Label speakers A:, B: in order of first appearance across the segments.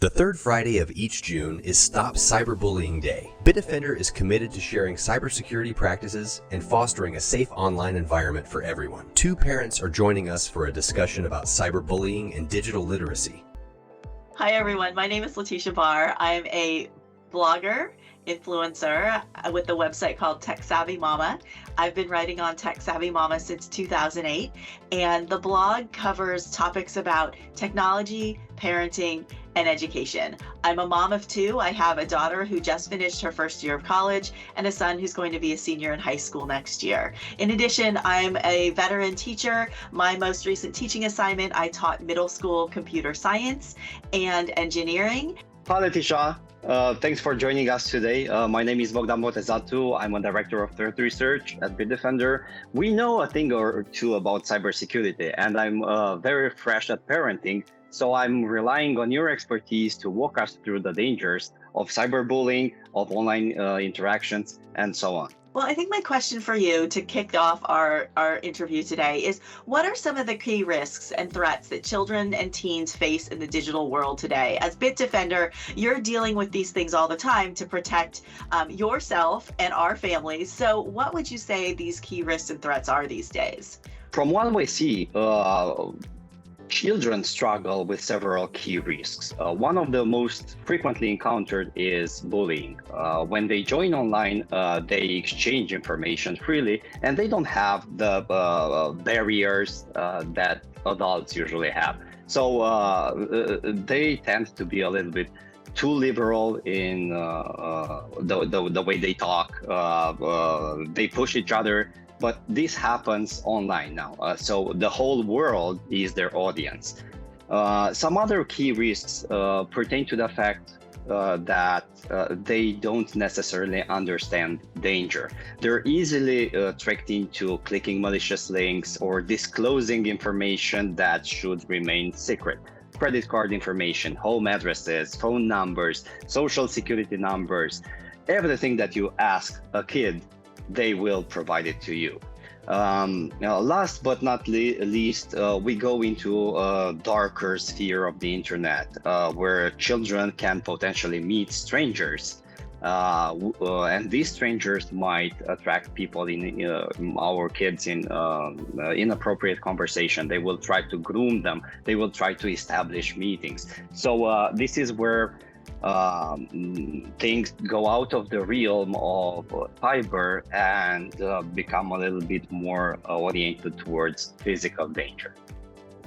A: The third Friday of each June is Stop Cyberbullying Day. Bitdefender is committed to sharing cybersecurity practices and fostering a safe online environment for everyone. Two parents are joining us for a discussion about cyberbullying and digital literacy.
B: Hi everyone, my name is Letitia Barr. I'm a blogger, influencer with a website called Tech Savvy Mama. I've been writing on Tech Savvy Mama since 2008, and the blog covers topics about technology, parenting, and education. I'm a mom of two. I have a daughter who just finished her first year of college and a son who's going to be a senior in high school next year. In addition, I'm a veteran teacher. My most recent teaching assignment, I taught middle school computer science and engineering.
C: Hi, Letitia. Thanks for joining us today. My name is Bogdan Botezatu. I'm a director of threat research at Bitdefender. We know a thing or two about cybersecurity, and I'm very fresh at parenting. So I'm relying on your expertise to walk us through the dangers of cyberbullying, of online interactions, and so on.
B: Well, I think my question for you to kick off our interview today is, what are some of the key risks and threats that children and teens face in the digital world today? As Bitdefender, you're dealing with these things all the time to protect yourself and our families. So what would you say these key risks and threats are these days?
C: From what we see, children struggle with several key risks. One of the most frequently encountered is bullying. When they join online, they exchange information freely, and they don't have the barriers that adults usually have. So they tend to be a little bit too liberal in the way they talk. They push each other. But this happens online now, so the whole world is their audience. Some other key risks pertain to the fact that they don't necessarily understand danger. They're easily tricked into clicking malicious links or disclosing information that should remain secret. Credit card information, home addresses, phone numbers, social security numbers, everything that you ask a kid, they will provide it to you. Last but not least, we go into a darker sphere of the internet, where children can potentially meet strangers. And these strangers might attract people in our kids in inappropriate conversation. They will try to groom them. They will try to establish meetings. So this is where things go out of the realm of cyber and become a little bit more oriented towards physical danger.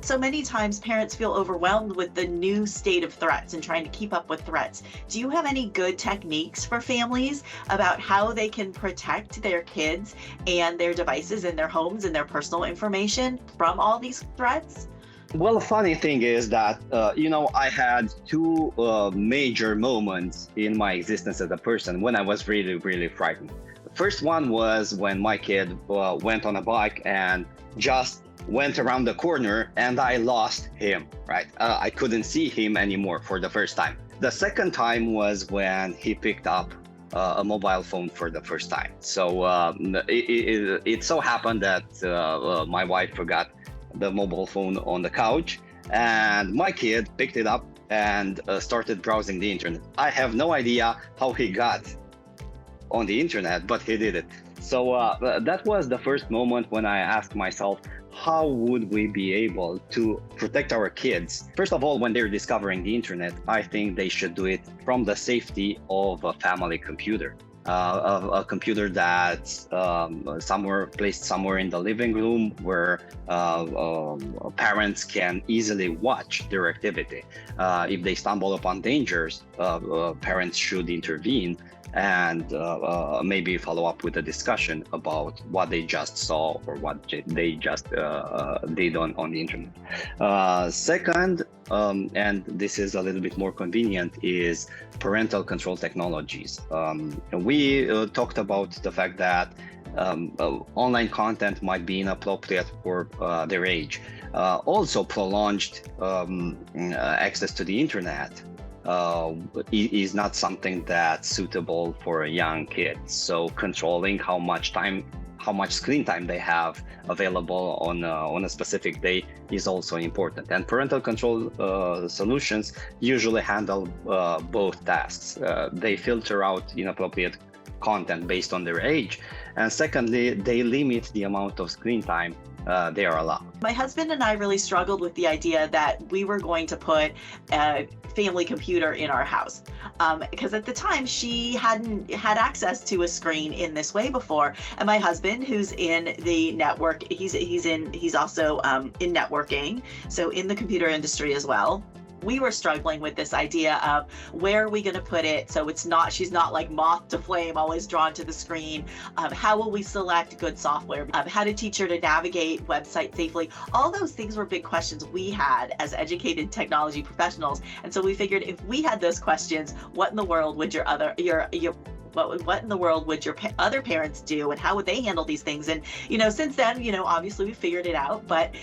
B: So many times parents feel overwhelmed with the new state of threats and trying to keep up with threats. Do you have any good techniques for families about how they can protect their kids and their devices and their homes and their personal information from all these threats?
C: Well, the funny thing is that, I had two major moments in my existence as a person when I was really, really frightened. The first one was when my kid went on a bike and just went around the corner and I lost him, right? I couldn't see him anymore for the first time. The second time was when he picked up a mobile phone for the first time. So it so happened that my wife forgot the mobile phone on the couch, and my kid picked it up and started browsing the internet. I have no idea how he got on the internet, but he did it. So that was the first moment when I asked myself, how would we be able to protect our kids? First of all, when they're discovering the internet, I think they should do it from the safety of a family computer. A computer that's placed somewhere in the living room where parents can easily watch their activity. If they stumble upon dangers, parents should intervene and maybe follow up with a discussion about what they just saw or what they just did on the internet. Second, and this is a little bit more convenient, is parental control technologies. We talked about the fact that online content might be inappropriate for their age. Also, prolonged access to the internet is not something that's suitable for a young kid. So controlling how much screen time they have available on a specific day is also important. And parental control solutions usually handle both tasks. They filter out inappropriate content based on their age. And secondly, they limit the amount of screen time they are allowed.
B: My husband and I really struggled with the idea that we were going to put a family computer in our house because at the time she hadn't had access to a screen in this way before. And my husband, who's in the network, he's also in networking, so in the computer industry as well. We were struggling with this idea of where are we going to put it so she's not like moth to flame, always drawn to the screen. How will we select good software? How to teach her to navigate websites safely? All those things were big questions we had as educated technology professionals. And so we figured if we had those questions, what in the world would what in the world would your other parents do, and how would they handle these things? And since then, obviously we figured it out, but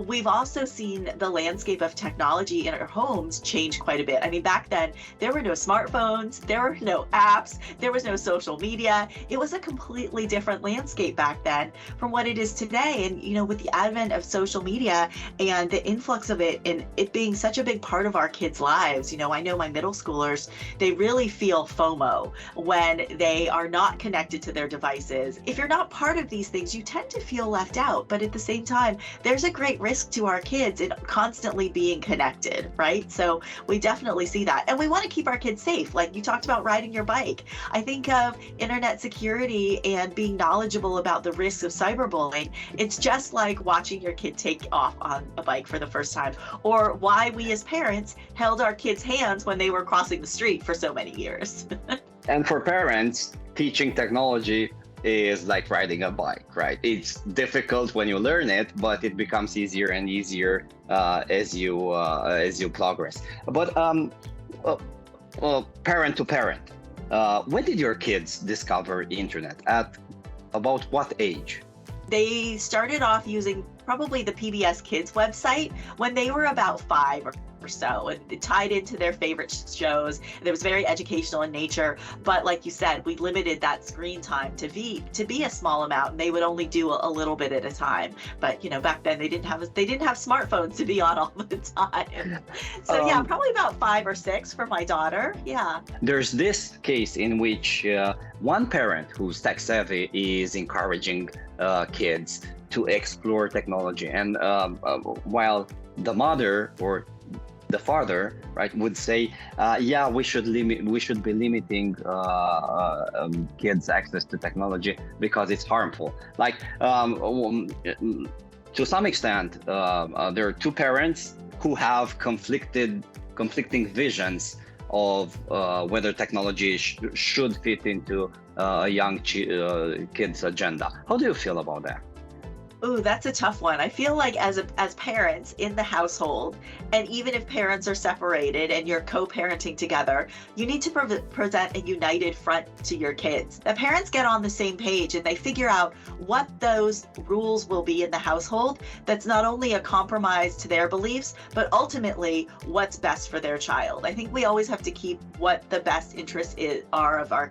B: we've also seen the landscape of technology in our homes change quite a bit. I mean, back then, there were no smartphones, there were no apps, there was no social media. It was a completely different landscape back then from what it is today. And, with the advent of social media and the influx of it and it being such a big part of our kids' lives, I know my middle schoolers, they really feel FOMO when they are not connected to their devices. If you're not part of these things, you tend to feel left out. But at the same time, there's a great risk to our kids in constantly being connected, right? So we definitely see that. And we want to keep our kids safe. Like you talked about riding your bike. I think of internet security and being knowledgeable about the risks of cyberbullying. It's just like watching your kid take off on a bike for the first time, or why we as parents held our kids' hands when they were crossing the street for so many years.
C: And for parents, teaching technology is like riding a bike, right? It's difficult when you learn it, but it becomes easier and easier as you progress. But parent to parent, when did your kids discover internet? At about what age?
B: They started off using probably the PBS Kids website when they were about 5 or so. It tied into their favorite shows. It was very educational in nature, but like you said, we limited that screen time to be a small amount, and they would only do a little bit at a time. But back then they didn't have smartphones to be on all the time. So yeah, probably about 5 or 6 for my daughter. Yeah.
C: There's this case in which one parent who's tech savvy is encouraging kids to explore technology, and while the mother or the father, right, would say, yeah, we should be limiting kids' access to technology because it's harmful. Like to some extent, there are two parents who have conflicting visions of whether technology should fit into a young kid's agenda. How do you feel about that?
B: Ooh, that's a tough one. I feel like as parents in the household, and even if parents are separated and you're co-parenting together, you need to present a united front to your kids. The parents get on the same page and they figure out what those rules will be in the household that's not only a compromise to their beliefs, but ultimately what's best for their child. I think we always have to keep what the best interests are of our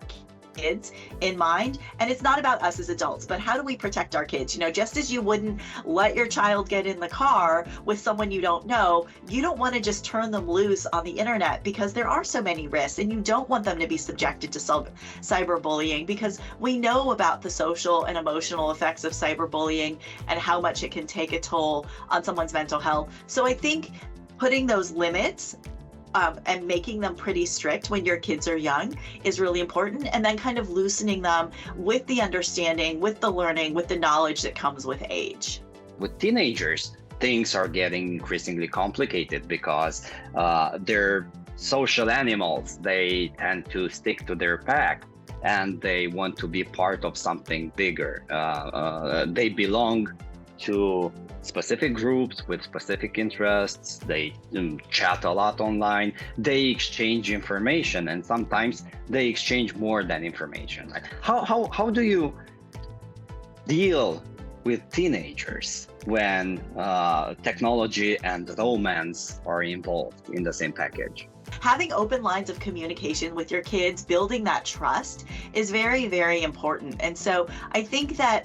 B: kids in mind. And it's not about us as adults, but how do we protect our kids? Just as you wouldn't let your child get in the car with someone you don't know, you don't want to just turn them loose on the internet because there are so many risks, and you don't want them to be subjected to cyberbullying, because we know about the social and emotional effects of cyberbullying and how much it can take a toll on someone's mental health. So I think putting those limits and making them pretty strict when your kids are young is really important, and then kind of loosening them with the understanding, with the learning, with the knowledge that comes with age.
C: With teenagers, things are getting increasingly complicated because they're social animals. They tend to stick to their pack and they want to be part of something bigger. They belong to specific groups with specific interests. They chat a lot online. They exchange information, and sometimes they exchange more than information. How do you deal with teenagers when technology and romance are involved in the same package?
B: having open lines of communication with your kids, building that trust is very, very important. And so I think that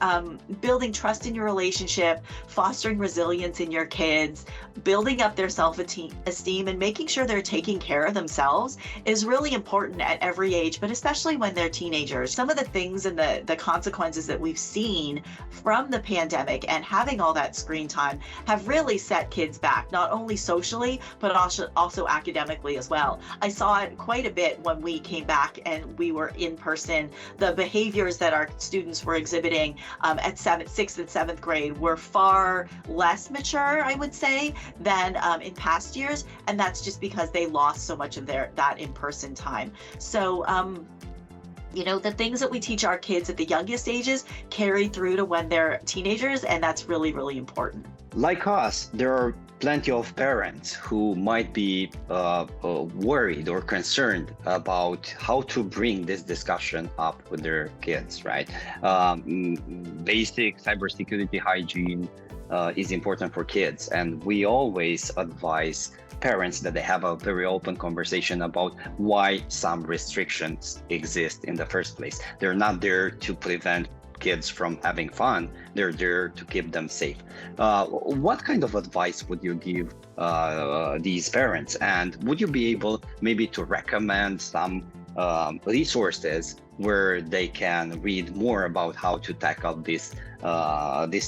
B: building trust in your relationship, fostering resilience in your kids, building up their self-esteem and making sure they're taking care of themselves is really important at every age, but especially when they're teenagers. Some of the things and the consequences that we've seen from the pandemic and having all that screen time have really set kids back, not only socially, but also academically as well. I saw it quite a bit when we came back and we were in person. The behaviors that our students were exhibiting at 6th and 7th grade were far less mature, I would say, than in past years. And that's just because they lost so much of that in-person time. So, the things that we teach our kids at the youngest ages carry through to when they're teenagers, and that's really, really important.
C: Like us, there are plenty of parents who might be worried or concerned about how to bring this discussion up with their kids, right? Basic cybersecurity hygiene is important for kids, and we always advise parents that they have a very open conversation about why some restrictions exist in the first place. They're not there to prevent kids from having fun. They're there to keep them safe. What kind of advice would you give these parents? And would you be able maybe to recommend some resources where they can read more about how to tackle this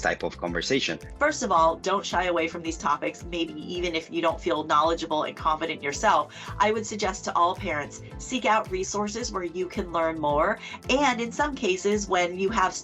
C: type of conversation?
B: First of all, don't shy away from these topics. Maybe even if you don't feel knowledgeable and confident yourself, I would suggest to all parents, seek out resources where you can learn more. And in some cases, when you have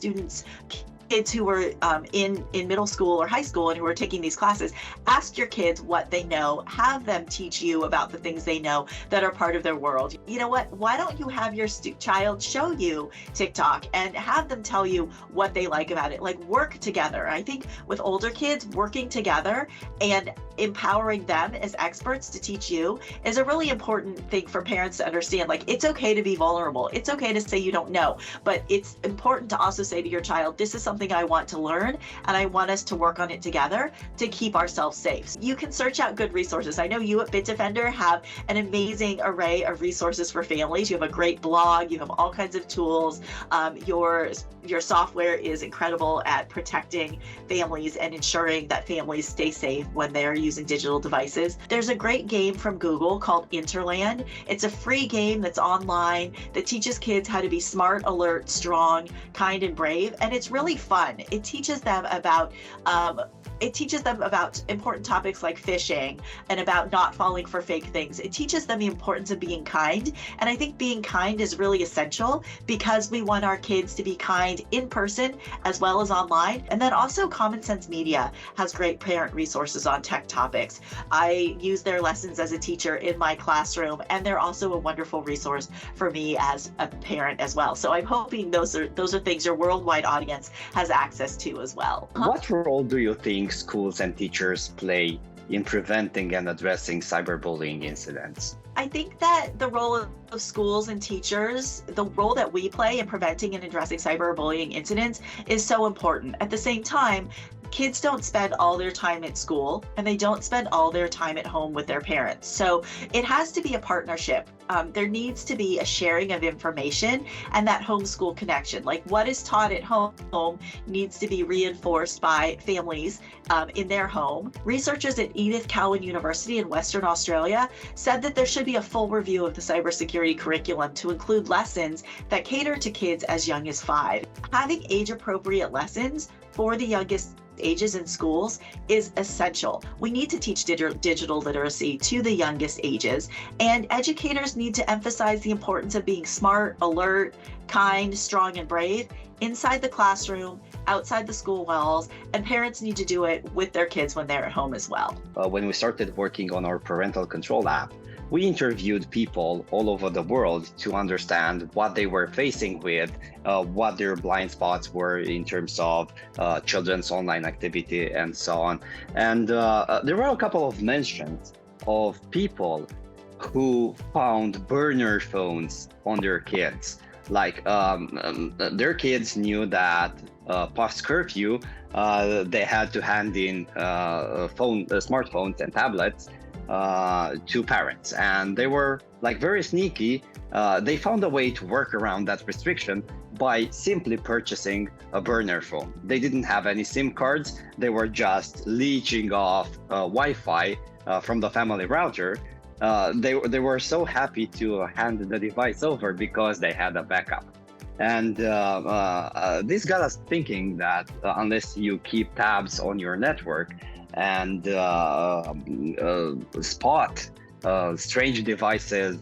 B: kids who are in middle school or high school and who are taking these classes, ask your kids what they know, have them teach you about the things they know that are part of their world. You know what? Why don't you have your child show you TikTok and have them tell you what they like about it? Like, work together. I think with older kids, working together and empowering them as experts to teach you is a really important thing for parents to understand. Like, it's okay to be vulnerable. It's okay to say you don't know, but it's important to also say to your child, this is something I want to learn and I want us to work on it together to keep ourselves safe. You can search out good resources. I know you at Bitdefender have an amazing array of resources for families. You have a great blog, you have all kinds of tools. Your software is incredible at protecting families and ensuring that families stay safe when they're using digital devices. There's a great game from Google called Interland. It's a free game that's online that teaches kids how to be smart, alert, strong, kind, and brave. And it's really fun. It teaches them about important topics like phishing and about not falling for fake things. It teaches them the importance of being kind. And I think being kind is really essential because we want our kids to be kind in person as well as online. And then also Common Sense Media has great parent resources on tech topics. I use their lessons as a teacher in my classroom, and they're also a wonderful resource for me as a parent as well. So I'm hoping those are things your worldwide audience has access to as well.
C: What role do you think schools and teachers play in preventing and addressing cyberbullying incidents?
B: I think that the role of schools and teachers, the role that we play in preventing and addressing cyberbullying incidents is so important. At the same time, kids don't spend all their time at school and they don't spend all their time at home with their parents. So it has to be a partnership. There needs to be a sharing of information and that homeschool connection. Like, what is taught at home needs to be reinforced by families in their home. Researchers at Edith Cowan University in Western Australia said that there should be a full review of the cybersecurity curriculum to include lessons that cater to kids as young as 5. Having age-appropriate lessons for the youngest ages in schools is essential. We need to teach digital literacy to the youngest ages, and educators need to emphasize the importance of being smart, alert, kind, strong, and brave inside the classroom, outside the school walls, and parents need to do it with their kids when they're at home as well.
C: When we started working on our parental control app, we interviewed people all over the world to understand what they were facing with, what their blind spots were in terms of children's online activity and so on. And there were a couple of mentions of people who found burner phones on their kids. Like their kids knew that past curfew, they had to hand in smartphones and tablets. to parents, and they were like very sneaky. They found a way to work around that restriction by simply purchasing a burner phone. They didn't have any SIM cards. They were just leeching off Wi-Fi from the family router. They were so happy to hand the device over because they had a backup. And this got us thinking that unless you keep tabs on your network and spot strange devices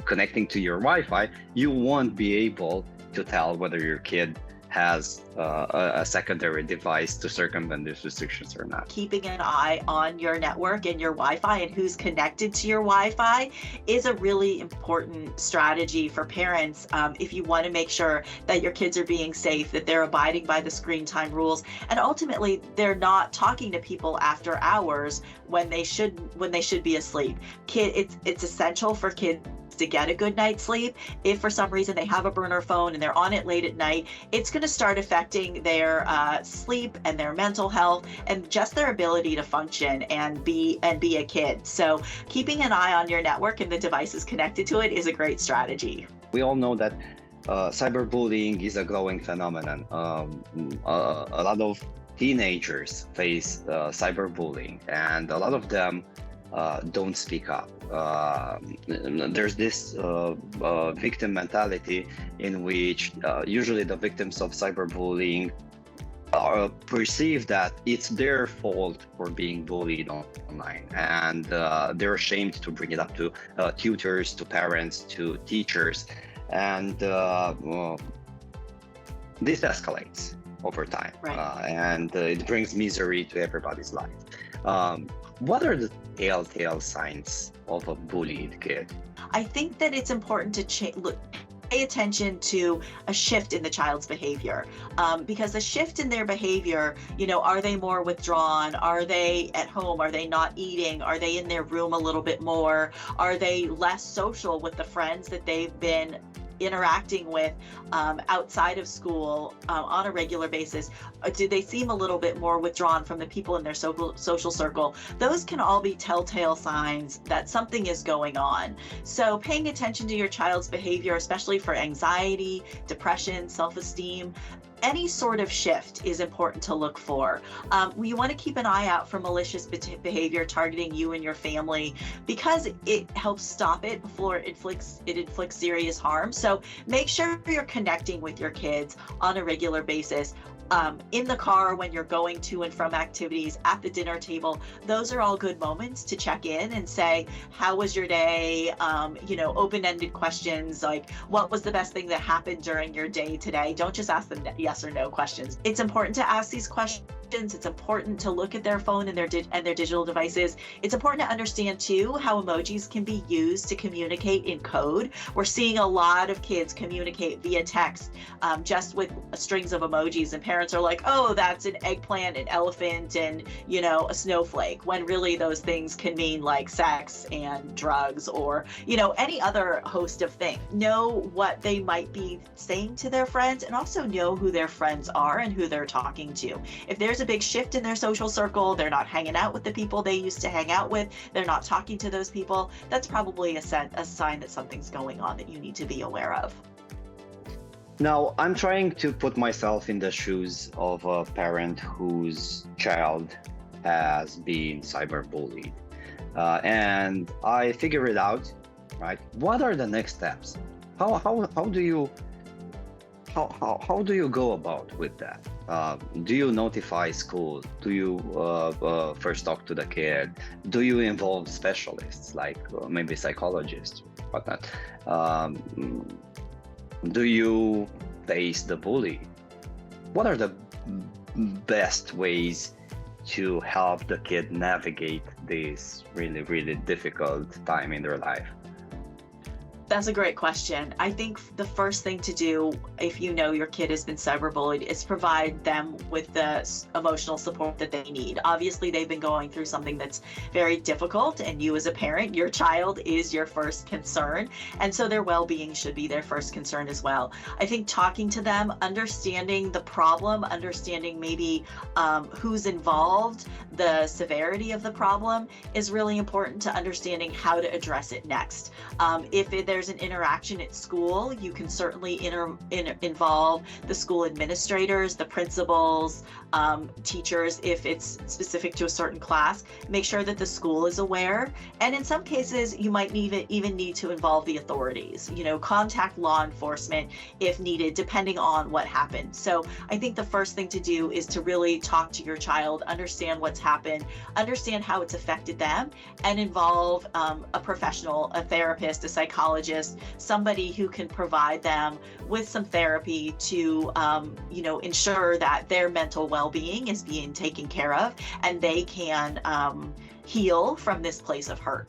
C: connecting to your Wi-Fi, you won't be able to tell whether your kid has a secondary device to circumvent these restrictions or not.
B: Keeping an eye on your network and your Wi-Fi and who's connected to your Wi-Fi is a really important strategy for parents if you want to make sure that your kids are being safe, that they're abiding by the screen time rules, and ultimately they're not talking to people after hours when they should be asleep. It's essential for kids to get a good night's sleep. If for some reason they have a burner phone and they're on it late at night, it's going to start affecting their sleep and their mental health and just their ability to function and be a kid. So keeping an eye on your network and the devices connected to it is a great strategy.
C: We all know that cyberbullying is a growing phenomenon. A lot of teenagers face cyberbullying, and a lot of them don't speak up. There's this victim mentality in which usually the victims of cyberbullying perceive that it's their fault for being bullied online, and they're ashamed to bring it up to tutors, to parents, to teachers, and this escalates over time,
B: right.
C: And it brings misery to everybody's life. What are the telltale signs of a bullied kid?
B: I think that it's important to pay attention to a shift in the child's behavior, because the shift in their behavior, are they more withdrawn? Are they at home? Are they not eating? Are they in their room a little bit more? Are they less social with the friends that they've been interacting with outside of school on a regular basis? Do they seem a little bit more withdrawn from the people in their social circle? Those can all be telltale signs that something is going on. So paying attention to your child's behavior, especially for anxiety, depression, self-esteem, any sort of shift is important to look for. You want to keep an eye out for malicious behavior targeting you and your family, because it helps stop it before it inflicts serious harm. So make sure you're connecting with your kids on a regular basis. In the car, when you're going to and from activities, at the dinner table, those are all good moments to check in and say, how was your day? Open-ended questions like, what was the best thing that happened during your day today? Don't just ask them yes or no questions. It's important to ask these questions. It's important to look at their phone and their digital devices. It's important to understand too how emojis can be used to communicate in code. We're seeing a lot of kids communicate via text just with strings of emojis, and parents are like, oh, that's an eggplant, an elephant, and a snowflake, when really those things can mean like sex and drugs or any other host of things. Know what they might be saying to their friends, and also know who their friends are and who they're talking to. If there's a big shift in their social circle, they're not hanging out with the people they used to hang out with, they're not talking to those people, that's probably a sign that something's going on that you need to be aware of.
C: Now, I'm trying to put myself in the shoes of a parent whose child has been cyberbullied, and I figure it out, right? What are the next steps? How do you go about with that? Do you notify school? Do you first talk to the kid? Do you involve specialists like maybe psychologists, whatnot? Do you face the bully? What are the best ways to help the kid navigate this really, really difficult time in their life?
B: That's a great question. I think the first thing to do if you know your kid has been cyberbullied is provide them with the emotional support that they need. Obviously, they've been going through something that's very difficult, and you as a parent, your child is your first concern. And so their well-being should be their first concern as well. I think talking to them, understanding the problem, understanding maybe who's involved, the severity of the problem is really important to understanding how to address it next. If there's an interaction at school, you can certainly involve the school administrators, the principals, teachers, if it's specific to a certain class. Make sure that the school is aware. And in some cases, you might even need to involve the authorities, contact law enforcement if needed, depending on what happened. So I think the first thing to do is to really talk to your child, understand what's happened, understand how it's affected them, and involve a professional, a therapist, a psychologist, somebody who can provide them with some therapy to, ensure that their mental well-being is being taken care of and they can heal from this place of hurt.